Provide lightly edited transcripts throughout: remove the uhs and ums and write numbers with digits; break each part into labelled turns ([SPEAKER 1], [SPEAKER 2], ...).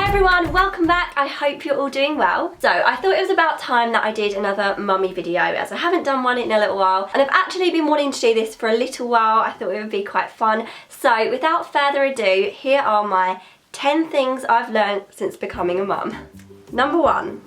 [SPEAKER 1] everyone, welcome back. I hope you're all doing well. So I thought it was about time that I did another mummy video, as I haven't done one in a little while and I've actually been wanting to do this for a little while. I thought it would be quite fun. So without further ado, here are my 10 things I've learned since becoming a mum. Number 1.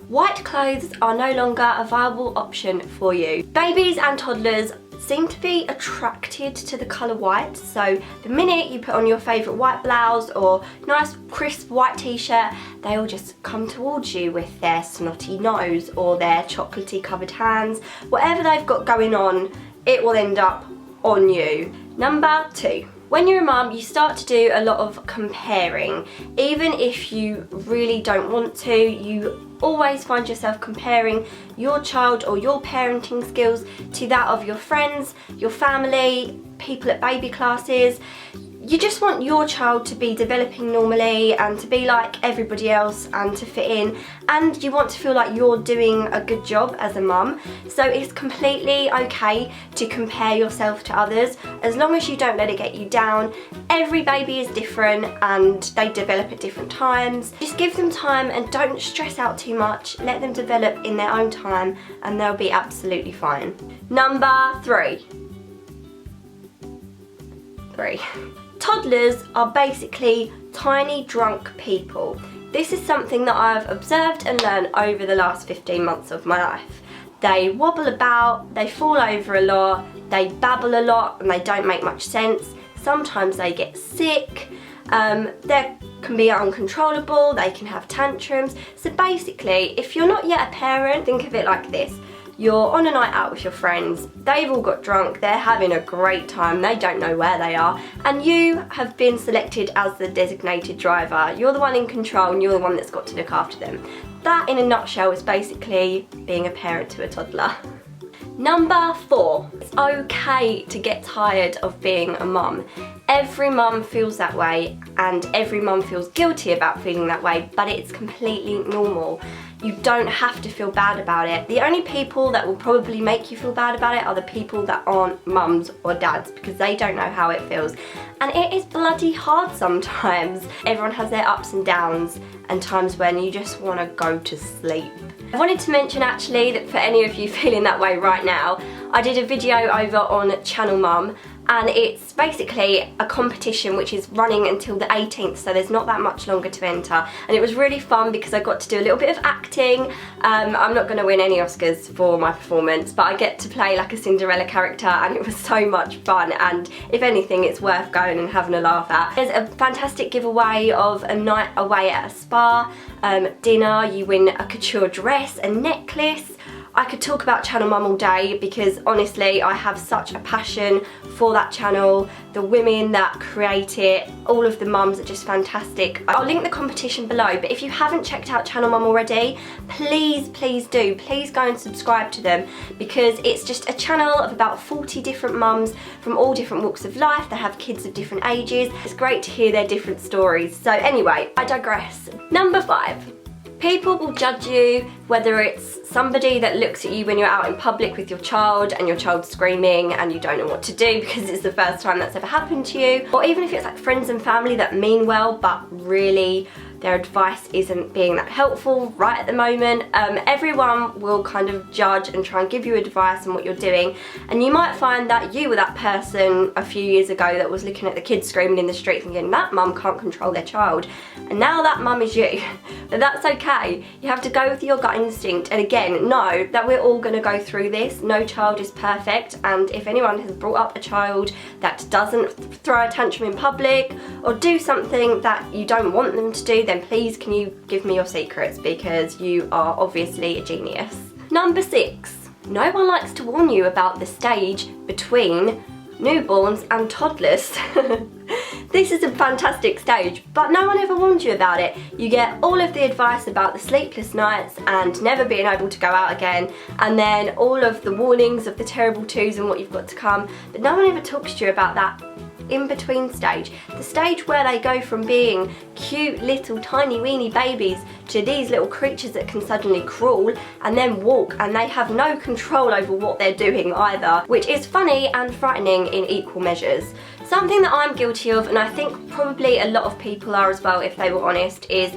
[SPEAKER 1] White clothes are no longer a viable option for you. Babies and toddlers seem to be attracted to the colour white, so the minute you put on your favourite white blouse or nice crisp white t-shirt, they all just come towards you with their snotty nose or their chocolatey covered hands. Whatever they've got going on, it will end up on you. Number 2. When you're a mum, you start to do a lot of comparing. Even if you really don't want to, you always find yourself comparing your child or your parenting skills to that of your friends, your family, people at baby classes. You just want your child to be developing normally and to be like everybody else and to fit in, and you want to feel like you're doing a good job as a mum. So it's completely okay to compare yourself to others as long as you don't let it get you down. Every baby is different and they develop at different times. Just give them time and don't stress out too much. Let them develop in their own time and they'll be absolutely fine. Number 3. Toddlers are basically tiny drunk people. This is something that I've observed and learned over the last 15 months of my life. They wobble about, they fall over a lot, they babble a lot and they don't make much sense. Sometimes they get sick, they can be uncontrollable, they can have tantrums. So basically, if you're not yet a parent, think of it like this. You're on a night out with your friends, they've all got drunk, they're having a great time, they don't know where they are, and you have been selected as the designated driver. You're the one in control and you're the one that's got to look after them. That in a nutshell is basically being a parent to a toddler. Number 4. It's okay to get tired of being a mum. Every mum feels that way and every mum feels guilty about feeling that way, but it's completely normal. You don't have to feel bad about it. The only people that will probably make you feel bad about it are the people that aren't mums or dads, because they don't know how it feels. And it is bloody hard sometimes. Everyone has their ups and downs and times when you just want to go to sleep. I wanted to mention actually that for any of you feeling that way right now, I did a video over on Channel Mum, and it's basically a competition which is running until the 18th, so there's not that much longer to enter, and it was really fun because I got to do a little bit of acting. I'm not going to win any Oscars for my performance, but I get to play like a Cinderella character and it was so much fun, and if anything it's worth going and having a laugh at. There's a fantastic giveaway of a night away at a spa, dinner, you win a couture dress, a necklace. I could talk about Channel Mum all day because honestly I have such a passion for that channel. The women that create it, all of the mums are just fantastic. I'll link the competition below, but if you haven't checked out Channel Mum already, please do. Please go and subscribe to them, because it's just a channel of about 40 different mums from all different walks of life. They have kids of different ages. It's great to hear their different stories. So anyway, I digress. Number 5. People will judge you, whether it's somebody that looks at you when you're out in public with your child and your child's screaming and you don't know what to do because it's the first time that's ever happened to you, or even if it's like friends and family that mean well but really their advice isn't being that helpful right at the moment. Everyone will kind of judge and try and give you advice on what you're doing, and you might find that you were that person a few years ago that was looking at the kids screaming in the street thinking that mum can't control their child, and now that mum is you. But that's okay. You have to go with your gut instinct, and again, know that we're all going to go through this. No child is perfect, and if anyone has brought up a child that doesn't throw a tantrum in public or do something that you don't want them to do, then please can you give me your secrets, because you are obviously a genius. Number 6. No one likes to warn you about the stage between newborns and toddlers. This is a fantastic stage, but no one ever warned you about it. You get all of the advice about the sleepless nights and never being able to go out again, and then all of the warnings of the terrible twos and what you've got to come, but no one ever talks to you about that in-between stage. The stage where they go from being cute little tiny weeny babies to these little creatures that can suddenly crawl and then walk, and they have no control over what they're doing either, which is funny and frightening in equal measures. So Something that I'm guilty of, and I think probably a lot of people are as well if they were honest, is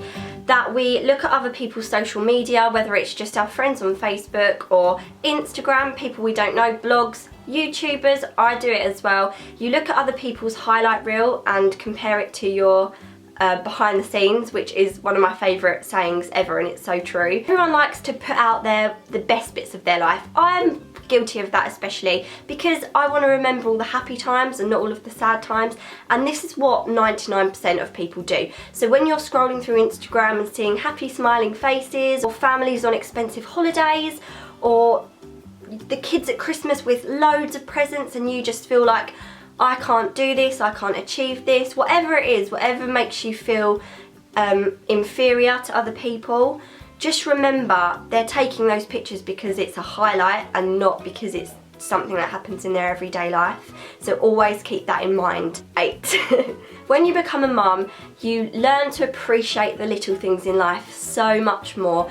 [SPEAKER 1] that we look at other people's social media, whether it's just our friends on Facebook or Instagram, people we don't know, blogs, YouTubers, I do it as well. You look at other people's highlight reel and compare it to your behind the scenes, which is one of my favourite sayings ever, and it's so true. Everyone likes to put out the best bits of their life. I'm guilty of that especially because I want to remember all the happy times and not all of the sad times, and this is what 99% of people do. So when you're scrolling through Instagram and seeing happy smiling faces, or families on expensive holidays, or the kids at Christmas with loads of presents, and you just feel like, I can't do this, I can't achieve this, whatever it is, whatever makes you feel inferior to other people, just remember they're taking those pictures because it's a highlight and not because it's something that happens in their everyday life. So always keep that in mind. 8. When you become a mum, you learn to appreciate the little things in life so much more.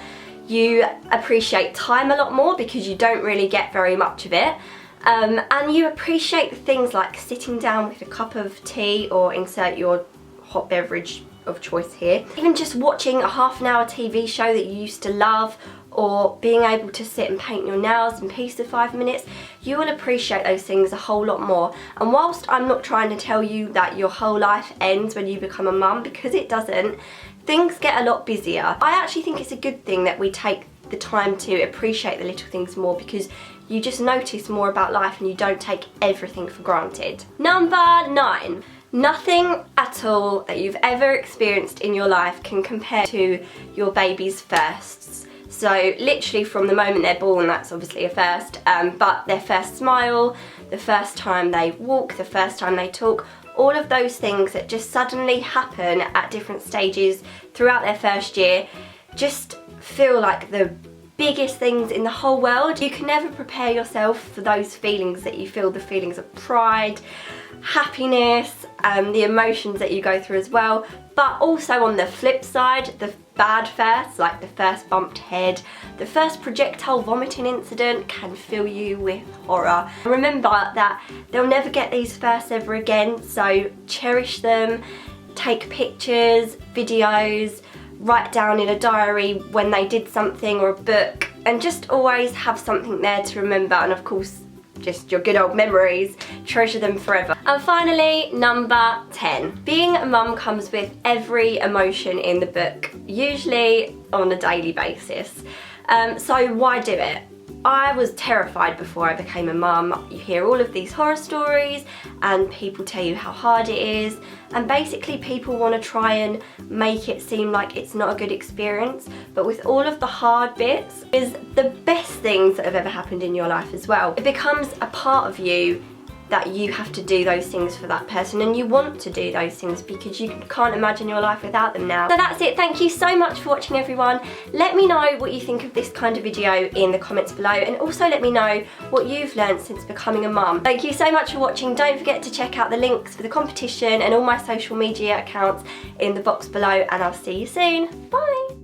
[SPEAKER 1] You appreciate time a lot more because you don't really get very much of it. And you appreciate the things like sitting down with a cup of tea, or insert your hot beverage of choice here. Even just watching a half-an-hour TV show that you used to love, or being able to sit and paint your nails in peace for 5 minutes, you will appreciate those things a whole lot more. And whilst I'm not trying to tell you that your whole life ends when you become a mum, because it doesn't, things get a lot busier. I actually think it's a good thing that we take the time to appreciate the little things more, because you just notice more about life and you don't take everything for granted. Number 9. Nothing at all that you've ever experienced in your life can compare to your baby's firsts. So literally from the moment they're born, that's obviously a first, but their first smile, the first time they walk, the first time they talk, all of those things that just suddenly happen at different stages throughout their first year just feel like the biggest things in the whole world. You can never prepare yourself for those feelings that you feel, the feelings of pride, happiness, the emotions that you go through as well. But also on the flip side, the bad firsts, like the first bumped head, the first projectile vomiting incident, can fill you with horror. Remember that they'll never get these firsts ever again, so cherish them, take pictures, videos, write down in a diary when they did something, or a book, and just always have something there to remember, and of course just your good old memories, treasure them forever. And finally, number 10. Being a mum comes with every emotion in the book, usually on a daily basis. So why do it? I was terrified before I became a mum. You hear all of these horror stories and people tell you how hard it is, and basically people want to try and make it seem like it's not a good experience, but with all of the hard bits is the best things that have ever happened in your life as well. It becomes a part of you that you have to do those things for that person, and you want to do those things because you can't imagine your life without them now. So that's it. Thank you so much for watching, everyone. Let me know what you think of this kind of video in the comments below, and also let me know what you've learned since becoming a mum. Thank you so much for watching. Don't forget to check out the links for the competition and all my social media accounts in the box below, and I'll see you soon. Bye!